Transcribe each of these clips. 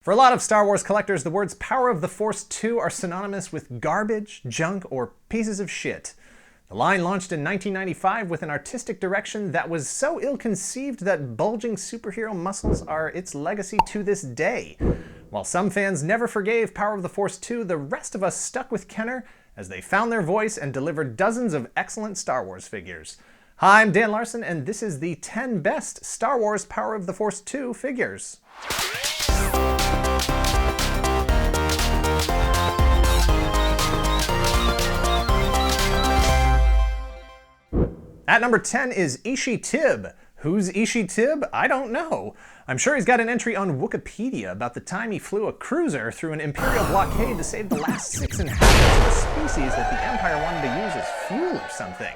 For a lot of Star Wars collectors, the words Power of the Force 2 are synonymous with garbage, junk, or pieces of shit. The line launched in 1995 with an artistic direction that was so ill-conceived that bulging superhero muscles are its legacy to this day. While some fans never forgave Power of the Force 2, the rest of us stuck with Kenner as they found their voice and delivered dozens of excellent Star Wars figures. Hi, I'm Dan Larson, and this is the 10 best Star Wars Power of the Force 2 figures. At number 10 is Ishi Tib. Who's Ishi Tib? I don't know. I'm sure he's got an entry on Wikipedia about the time he flew a cruiser through an Imperial blockade to save the last 6 inhabitants of a species that the Empire wanted to use as fuel or something.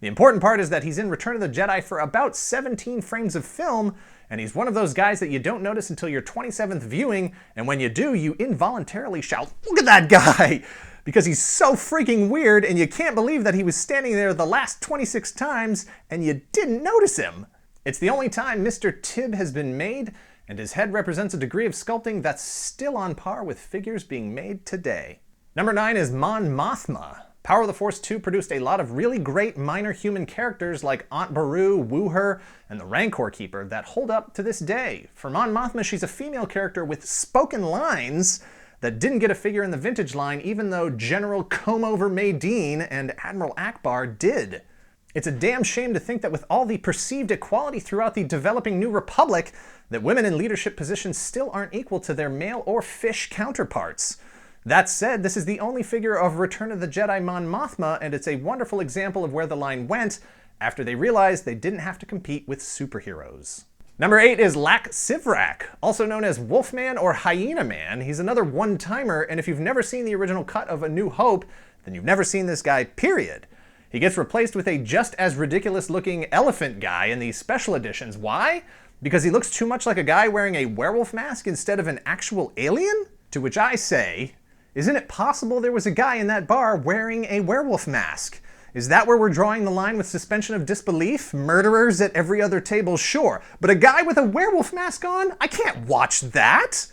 The important part is that he's in Return of the Jedi for about 17 frames of film, and he's one of those guys that you don't notice until your 27th viewing, and when you do, you involuntarily shout, "Look at that guy!" Because he's so freaking weird, and you can't believe that he was standing there the last 26 times, and you didn't notice him. It's the only time Mr. Tib has been made, and his head represents a degree of sculpting that's still on par with figures being made today. Number 9 is Mon Mothma. Power of the Force 2 produced a lot of really great minor human characters like Aunt Beru, Wooher, and the Rancor Keeper that hold up to this day. For Mon Mothma, she's a female character with spoken lines that didn't get a figure in the vintage line, even though General Combe-Over Maydean and Admiral Akbar did. It's a damn shame to think that with all the perceived equality throughout the developing New Republic, that women in leadership positions still aren't equal to their male or fish counterparts. That said, this is the only figure of Return of the Jedi Mon Mothma, and it's a wonderful example of where the line went after they realized they didn't have to compete with superheroes. Number 8 is Lak Sivrak, also known as Wolfman or Hyena Man. He's another one-timer, and if you've never seen the original cut of A New Hope, then you've never seen this guy, period. He gets replaced with a just as ridiculous-looking elephant guy in the special editions. Why? Because he looks too much like a guy wearing a werewolf mask instead of an actual alien? To which I say, isn't it possible there was a guy in that bar wearing a werewolf mask? Is that where we're drawing the line with suspension of disbelief? Murderers at every other table, sure. But a guy with a werewolf mask on? I can't watch that!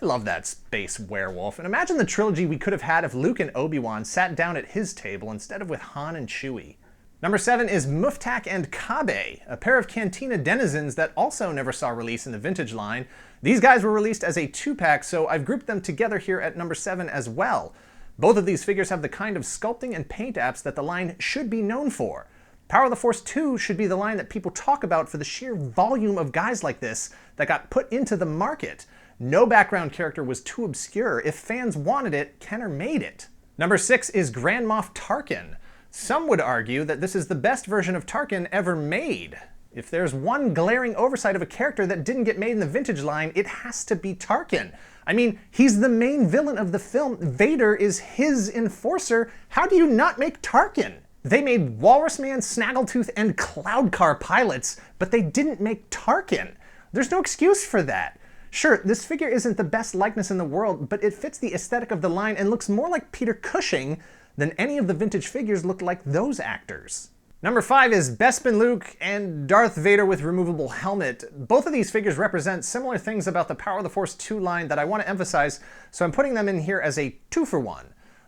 I love that space werewolf. And imagine the trilogy we could have had if Luke and Obi-Wan sat down at his table instead of with Han and Chewie. Number 7 is Muftak and Kabe, a pair of Cantina denizens that also never saw release in the vintage line. These guys were released as a 2-pack, so I've grouped them together here at number 7 as well. Both of these figures have the kind of sculpting and paint apps that the line should be known for. Power of the Force 2 should be the line that people talk about for the sheer volume of guys like this that got put into the market. No background character was too obscure. If fans wanted it, Kenner made it. Number 6 is Grand Moff Tarkin. Some would argue that this is the best version of Tarkin ever made. If there's one glaring oversight of a character that didn't get made in the vintage line, it has to be Tarkin. I mean, he's the main villain of the film. Vader is his enforcer. How do you not make Tarkin? They made Walrus Man, Snaggletooth, and Cloud Car pilots, but they didn't make Tarkin. There's no excuse for that. Sure, this figure isn't the best likeness in the world, but it fits the aesthetic of the line and looks more like Peter Cushing than any of the vintage figures looked like those actors. Number 5 is Bespin Luke and Darth Vader with removable helmet. Both of these figures represent similar things about the Power of the Force 2 line that I want to emphasize, so I'm putting them in here as a 2-for-1.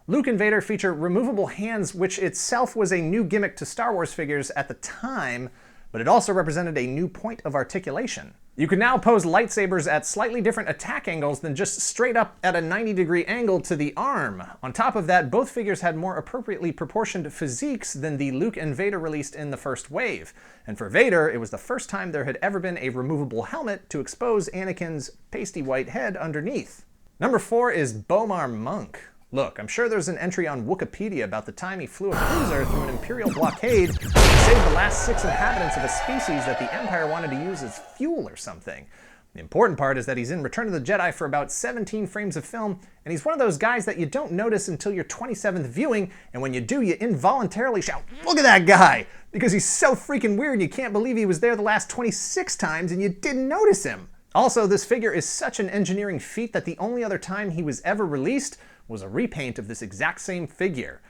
Luke and Vader feature removable hands, which itself was a new gimmick to Star Wars figures at the time, but it also represented a new point of articulation. You can now pose lightsabers at slightly different attack angles than just straight up at a 90-degree angle to the arm. On top of that, both figures had more appropriately proportioned physiques than the Luke and Vader released in the first wave. And for Vader, it was the first time there had ever been a removable helmet to expose Anakin's pasty white head underneath. Number 4 is Bomar Monk. Look, I'm sure there's an entry on Wikipedia about the time he flew a cruiser through an Imperial blockade to save the last 6 inhabitants of a species that the Empire wanted to use as fuel or something. The important part is that he's in Return of the Jedi for about 17 frames of film, and he's one of those guys that you don't notice until your 27th viewing, and when you do, you involuntarily shout, "Look at that guy!" Because he's so freaking weird you can't believe he was there the last 26 times and you didn't notice him. Also, this figure is such an engineering feat that the only other time he was ever released was a repaint of this exact same figure.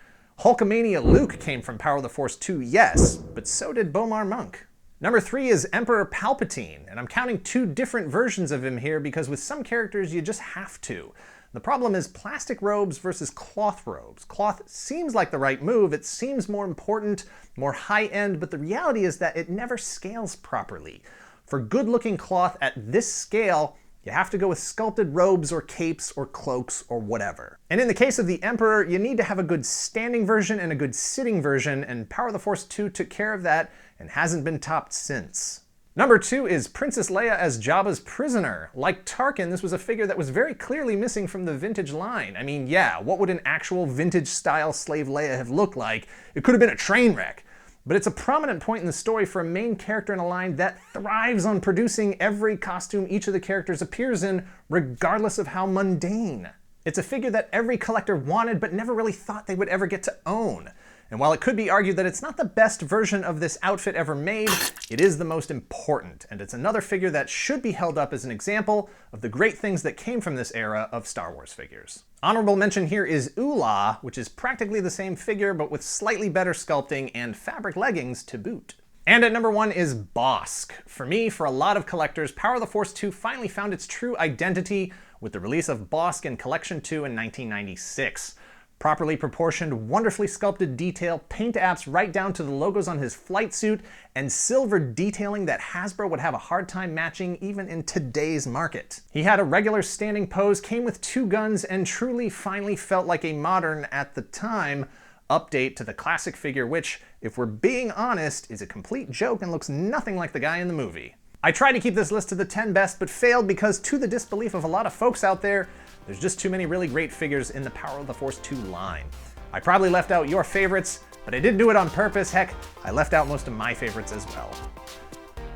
Hulkamania Luke came from Power of the Force 2, yes, but so did Bomar Monk. Number 3 is Emperor Palpatine, and I'm counting 2 different versions of him here because with some characters you just have to. The problem is plastic robes versus cloth robes. Cloth seems like the right move, it seems more important, more high-end, but the reality is that it never scales properly. For good-looking cloth at this scale, you have to go with sculpted robes or capes or cloaks or whatever. And in the case of the Emperor, you need to have a good standing version and a good sitting version, and Power of the Force 2 took care of that and hasn't been topped since. Number 2 is Princess Leia as Jabba's prisoner. Like Tarkin, this was a figure that was very clearly missing from the vintage line. I mean, yeah, what would an actual vintage-style slave Leia have looked like? It could have been a train wreck. But it's a prominent point in the story for a main character in a line that thrives on producing every costume each of the characters appears in, regardless of how mundane. It's a figure that every collector wanted but never really thought they would ever get to own. And while it could be argued that it's not the best version of this outfit ever made, it is the most important, and it's another figure that should be held up as an example of the great things that came from this era of Star Wars figures. Honorable mention here is Oola, which is practically the same figure but with slightly better sculpting and fabric leggings to boot. And at number 1 is Bossk. For me, for a lot of collectors, Power of the Force 2 finally found its true identity with the release of Bossk in Collection 2 in 1996. Properly proportioned, wonderfully sculpted detail, paint apps right down to the logos on his flight suit, and silver detailing that Hasbro would have a hard time matching even in today's market. He had a regular standing pose, came with 2 guns, and truly finally felt like a modern, at the time, update to the classic figure which, if we're being honest, is a complete joke and looks nothing like the guy in the movie. I tried to keep this list to the 10 best, but failed because, to the disbelief of a lot of folks out there, there's just too many really great figures in the Power of the Force 2 line. I probably left out your favorites, but I didn't do it on purpose. Heck, I left out most of my favorites as well.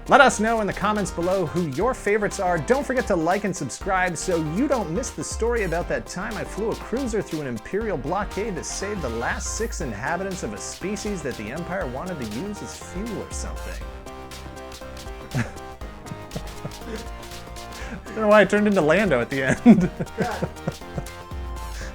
Let us know in the comments below who your favorites are. Don't forget to like and subscribe so you don't miss the story about that time I flew a cruiser through an Imperial blockade to save the last 6 inhabitants of a species that the Empire wanted to use as fuel or something. I don't know why I turned into Lando at the end.